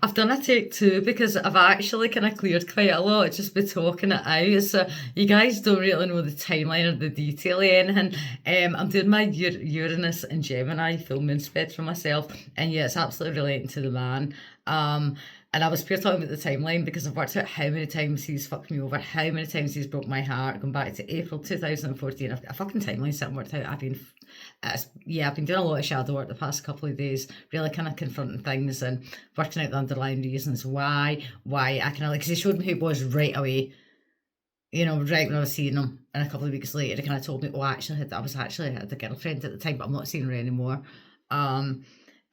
I've done a take two because I've actually kind of cleared quite a lot just by talking it out. So you guys don't really know the timeline or the detail of anything. I'm doing my Uranus and Gemini full moon spread for myself, and yeah, it's absolutely relating to the man. And I was pure talking about the timeline because I've worked out how many times he's fucked me over, how many times he's broke my heart, going back to April 2014. I've got a fucking timeline sitting worked out. I've been doing a lot of shadow work the past couple of days, really kind of confronting things and working out the underlying reasons why I kind of like, because he showed me who it was right away, right when I was seeing him. And a couple of weeks later, he kind of told me, I was actually had a girlfriend at the time, but I'm not seeing her anymore.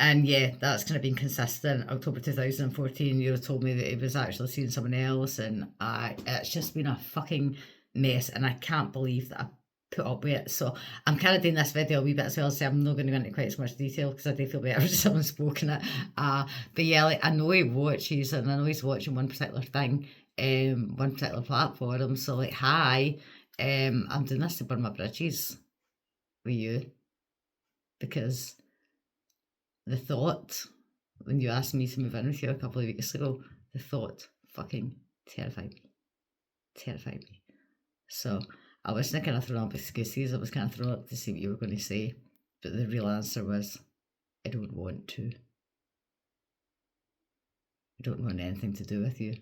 And yeah, that's kind of been consistent. October 2014, you told me that he was actually seeing someone else, and it's just been a fucking mess, and I can't believe that I put up with it. So I'm kind of doing this video a wee bit as well, so I'm not going to go into quite as much detail because I do feel better if someone's spoken it. But yeah, like I know he watches, and I know he's watching one particular thing, one particular platform. So like, hi, I'm doing this to burn my bridges with you because the thought, when you asked me to move in with you a couple of weeks ago, the thought fucking terrified me. Terrified me. So I wasn't kind of throwing up excuses. I was kind of throwing up to see what you were going to say. But the real answer was, I don't want to. I don't want anything to do with you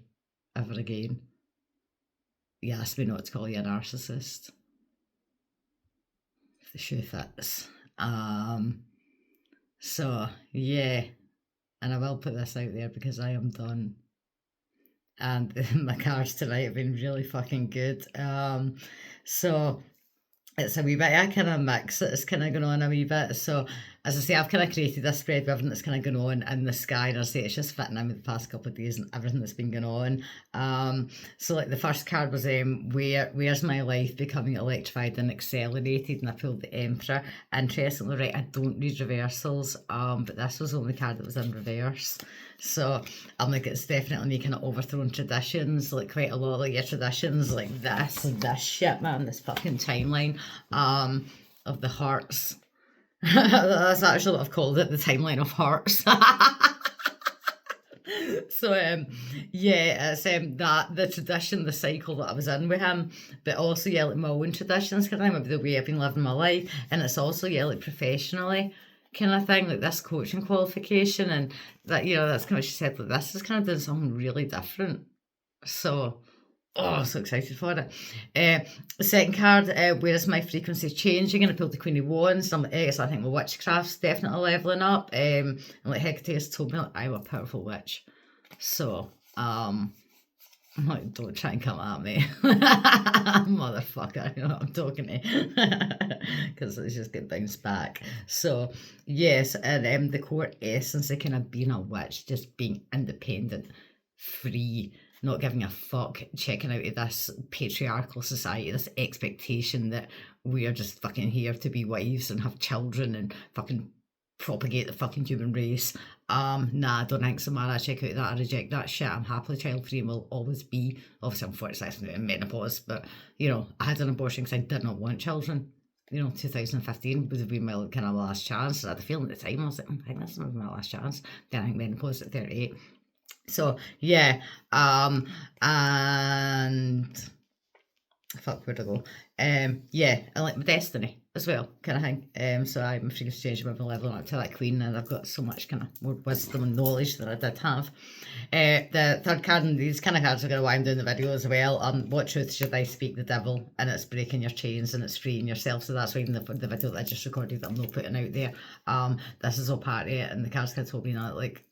ever again. You asked me not to call you a narcissist. If the shoe fits. So, yeah. And I will put this out there because I am done. And my cards tonight have been really fucking good. So it's a wee bit, I kind of mix it, it's kind of going on a wee bit. So as I say, I've kind of created this spread with everything that's kind of going on in the sky, and I say it's just fitting in with the past couple of days and everything that's been going on. So like the first card was where's my life becoming electrified and accelerated, and I pulled the Emperor. Interestingly, right, I don't read reversals, but this was the only card that was in reverse. So I'm like, it's definitely me kind of overthrown traditions, like quite a lot of like your traditions, like this and this shit, man, this fucking timeline of the hearts. That's actually what I've called it, the timeline of hearts. So yeah, it's that the tradition, the cycle that I was in with him, but also yeah, like my own traditions kind of thing, the way I've been living my life, and it's also yeah, like professionally kind of thing, like this coaching qualification, and that that's kind of what she said, like this is kind of doing something really different. So so excited for it. The second card, where is my frequency changing? And I pulled the Queen of Wands. So I think my witchcraft's definitely leveling up. And like Hecate has told me, like, I'm a powerful witch. So, I'm like, don't try and come at me. Motherfucker, you know what I'm talking to. Because it's just get bounced back. So, yes, and the core essence of kind of being a witch, just being independent, free, not giving a fuck, checking out of this patriarchal society, this expectation that we are just fucking here to be wives and have children and fucking propagate the fucking human race. Nah, don't think so, man. I check out that, I reject that shit. I'm happily child free and will always be. Obviously, I'm 46 and in menopause, but I had an abortion because I did not want children. 2015 would have been my kind of last chance. I had a feeling at the time, I was like, I think this is my last chance. Then I think menopause at 38. So yeah, and fuck, where'd I go? Yeah, I like my destiny as well, kind of thing. So I'm freaking changing my level up to that queen, and I've got so much kind of more wisdom and knowledge that I did have. The third card, and these kind of cards are going to why I'm doing the video as well. What truth should I speak the devil? And it's breaking your chains and it's freeing yourself. So that's why even the video that I just recorded that I'm not putting out there. This is all part of it, and the cards kind of told me that, like,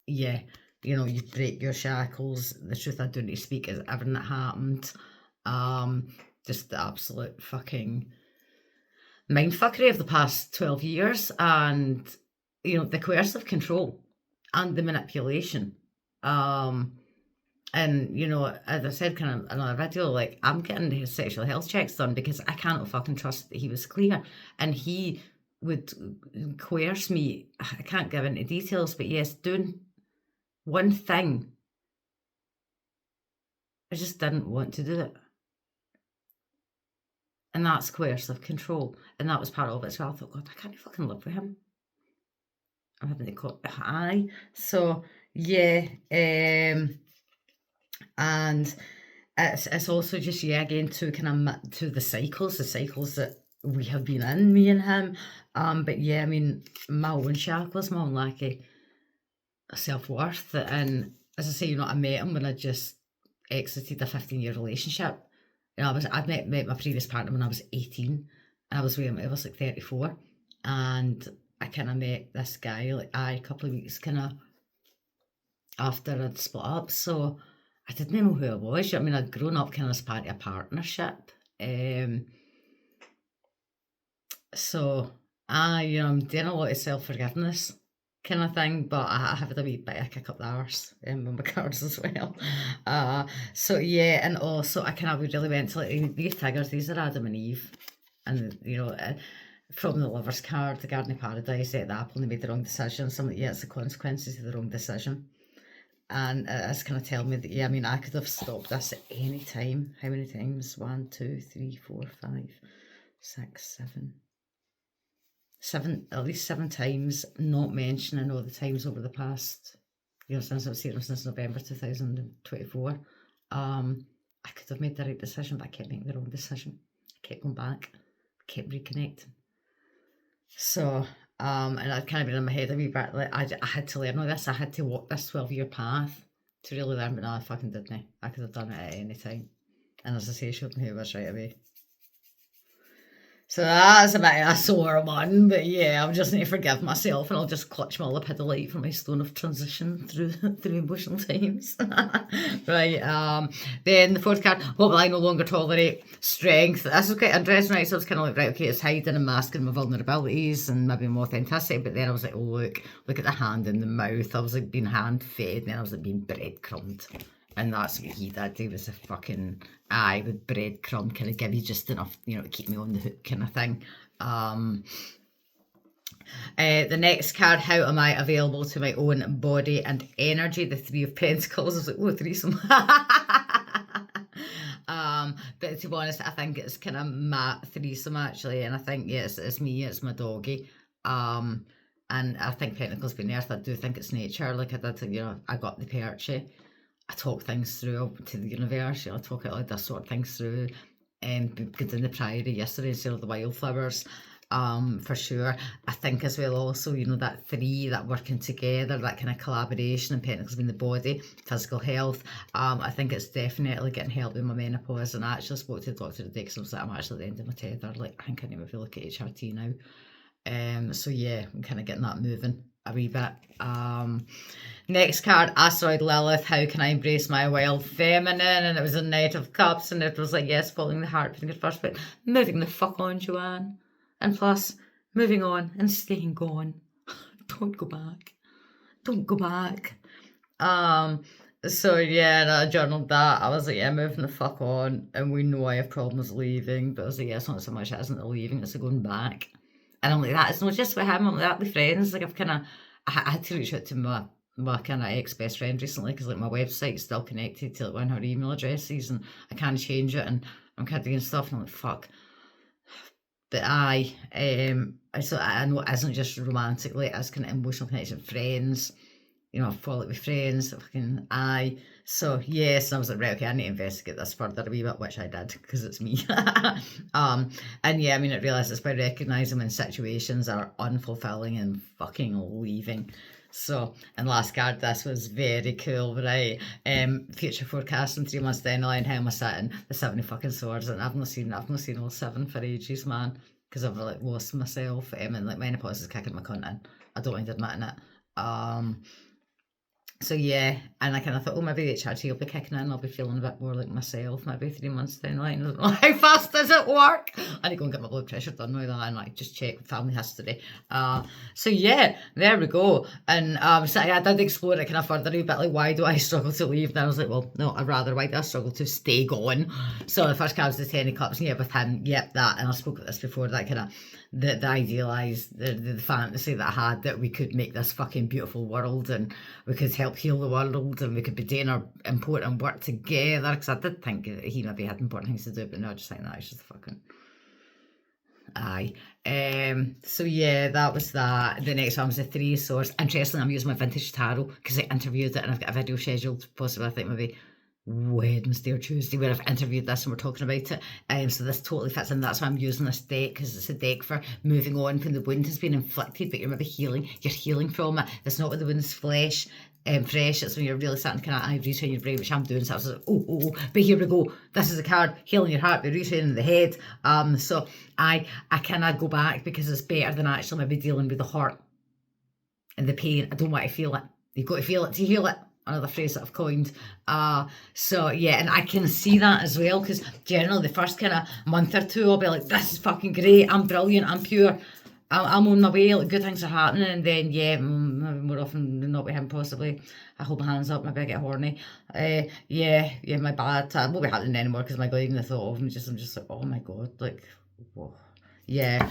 yeah. You break your shackles. The truth I do need to speak is everything that happened. Just the absolute fucking mindfuckery of the past 12 years, and the coercive control and the manipulation. And as I said kind of in another video, like, I'm getting his sexual health checks done because I cannot fucking trust that he was clear, and he would coerce me. I can't give into details, but yes, doing one thing. I just didn't want to do it. And that's coercive control. And that was part of it as well. I thought, God, I can't fucking live with him. I'm having to call aye. So yeah, and it's also just again to kind of to the cycles that we have been in, me and him. But yeah, I mean, my own shackles, my own lack of self-worth, and as I say, I met him when I just exited a 15-year relationship. I'd met my previous partner when I was 18, and I was with him. I was like 34, and I kind of met this guy like a couple of weeks kind of after I'd split up. So I didn't know who I was. I mean, I'd grown up kind of as part of a partnership. So I'm doing a lot of self-forgiveness kind of thing, but I have a wee bit of a kick up the arse with my cards as well. So yeah, and also I kind of really went to like these figures. These are Adam and Eve, and from the Lover's card, the Garden of Paradise, ate the apple and they made the wrong decision. So I'm like, yeah, it's the consequences of the wrong decision. And it's kind of telling me that, I mean, I could have stopped this at any time. How many times? 1, 2, 3, 4, 5, 6, 7, at least 7 times, not mentioning all the times over the past, since I've seen him since November 2024. I could have made the right decision, but I kept making the wrong decision. I kept going back, kept reconnecting. So, and I'd kind of been in my head a wee bit, like, I had to learn all this. I had to walk this 12-year path to really learn, but no, I fucking didn't. I could have done it at any time. And as I say, showed me who I was right away. So that's a bit of a sore one, but yeah, I'm just need to forgive myself, and I'll just clutch my lipidolite for my stone of transition through emotional times. Right, then the fourth card, what will I no longer tolerate? Strength. This is quite interesting, right? So I was kind of like, right, okay, it's hiding and masking my vulnerabilities and maybe my authenticity, but then I was like, oh, look at the hand in the mouth. I was like being hand fed, and then I was like being breadcrumbed. And that's what he did. He was a fucking with breadcrumb, kind of give you just enough, to keep me on the hook kind of thing. The next card, how am I available to my own body and energy? The Three of Pentacles. I was like, oh, threesome. But to be honest, I think it's kind of my threesome actually, and I think it's me, it's my doggy. And I think Pentacles being Earth, I do think it's nature. Like I did, I got the perchy. I talk things through to the universe, I talk it like this sort of things through, and good in the priory yesterday instead of the wildflowers, for sure. I think as well also, that three, that working together, that kind of collaboration, and Pentacles being the body, physical health. I think it's definitely getting help with my menopause, and I actually spoke to the doctor today because I was like, I'm actually at the end of my tether, like I think I need to look at HRT now. So yeah, I'm kind of getting that moving a wee bit. Next card, Asteroid Lilith, how can I embrace my wild feminine? And it was a Knight of Cups, and it was like, yes, following the heart, putting it first, but moving the fuck on, Joanne. And plus, moving on and staying gone. Don't go back. Don't go back. So yeah, and I journaled that. I was like, yeah, moving the fuck on. And we know I have problems leaving, but I was like, yeah, it's not so much, it isn't the leaving, it's the going back. And I'm like, that, it's not just with him, I'm like that with friends. Like I had to reach out to my kind of ex-best friend recently, because like my website's still connected to like one of her email addresses, and I can't change it, and I'm kind of doing stuff, and I'm like, fuck. But so I know it isn't just romantically, it's kind of emotional connection, friends, I fall out with friends, fucking So yes, and I was like, right, okay, I need to investigate this further a wee bit, which I did, because it's me. And yeah, I mean, I realised it's by recognising when situations are unfulfilling and fucking leaving. So, and last card, this was very cool, right? Future forecast in 3 months down the line, how am I sitting? The 7 of fucking swords, and I've not seen all 7 for ages, man, because I've like lost myself, and like menopause is kicking my cunt in. I don't mind admitting it. So yeah, and I kind of thought, oh, maybe the HRT will be kicking in, I'll be feeling a bit more like myself, maybe 3 months down the line. I don't know how fast does it work? I need to go and get my blood pressure done now, and like just check family history. So yeah, there we go. And so I did explore it kind of further a bit, like, why do I struggle to leave? And I was like, well, no, why do I struggle to stay gone? So the first card was the 10 of Cups, and yeah, with him, yep, that, and I spoke about this before, that kind of the idealised, the fantasy that I had, that we could make this fucking beautiful world, and we could help heal the world, and we could be doing our important work together, because I did think he maybe had important things to do, but no, I just think that it's just fucking Aye. So yeah, that was that. The next one was the three swords. Interestingly, I'm using my vintage tarot because I interviewed it and I've got a video scheduled, possibly I think maybe Wednesday or Tuesday, where I've interviewed this and we're talking about it. So this totally fits in. That's why I'm using this deck, because it's a deck for moving on when the wound has been inflicted, but you're maybe healing. You're healing from it. It's not when the wound's fresh. It's when you're really starting to kind of retrain your brain, which I'm doing. So I was like, oh, but here we go. This is a card, healing your heart, but retraining the head. So I cannot go back, because it's better than actually maybe dealing with the heart and the pain. I don't want to feel it. You've got to feel it to heal it. Another phrase that I've coined. So yeah, and I can see that as well, because generally the first kind of month or two I'll be like, this is fucking great, I'm brilliant, I'm pure, I'm on my way, like good things are happening, and then yeah, more often than not with him possibly, I hold my hands up, maybe I get horny. Yeah, my bad. It won't be happening anymore, because my god, even the thought of him, I'm just like, oh my god, like, whoa. Yeah.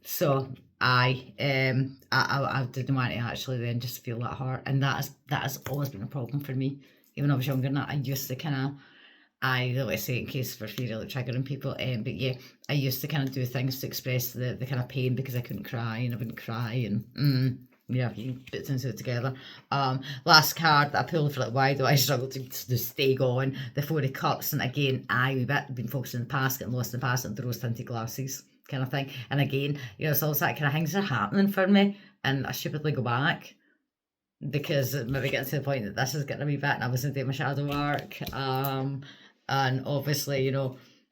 So I didn't want to actually then just feel that heart, and that has always been a problem for me. Even when I was younger than that, I used to kind of, I don't want to say it in case for fear of triggering people, but yeah, I used to kind of do things to express the kind of pain, because I couldn't cry and I wouldn't cry, and yeah, you can put two together. Last card that I pulled for, like, why do I struggle to stay going? The Four of Cups, and again, I've been focusing in the past, getting lost in the past, and the rose-tinted glasses kind of thing. And again, it's all that kind of things are happening for me, and I stupidly go back, because it maybe getting to the point that this is getting a wee bit, and I wasn't doing my shadow work. And obviously,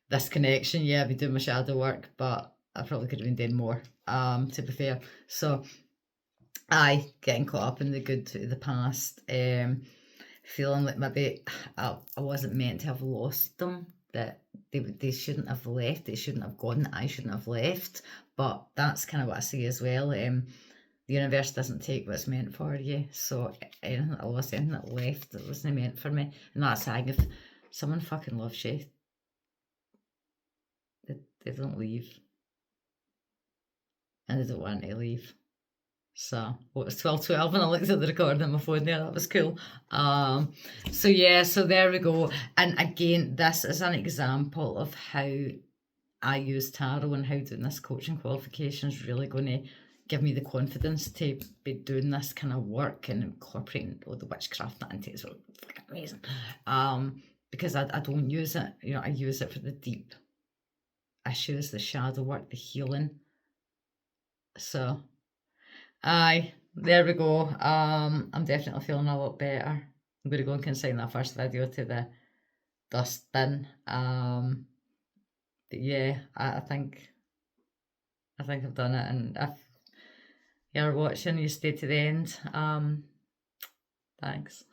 this connection, yeah, I've been doing my shadow work, but I probably could have been doing more, to be fair. So getting caught up in the past, feeling like maybe I wasn't meant to have lost them, that they shouldn't have left, they shouldn't have gone, I shouldn't have left. But that's kind of what I see as well. The universe doesn't take what's meant for you, so anything that I lost, anything that left that wasn't meant for me. And that's saying, if someone fucking loves you, they don't leave, and they don't want to leave. So it was 12:12 and I looked at the recording on my phone there. That was cool. So yeah, so there we go. And again, this is an example of how I use tarot, and how doing this coaching qualification is really going to give me the confidence to be doing this kind of work and incorporating all the witchcraft that into it. It's really fucking amazing. Because I don't use it, I use it for the deep issues, the shadow work, the healing. So there we go. I'm definitely feeling a lot better. I'm going to go and consign that first video to the dust bin. But yeah, I think I've done it, and if you're watching, you stay to the end. Thanks.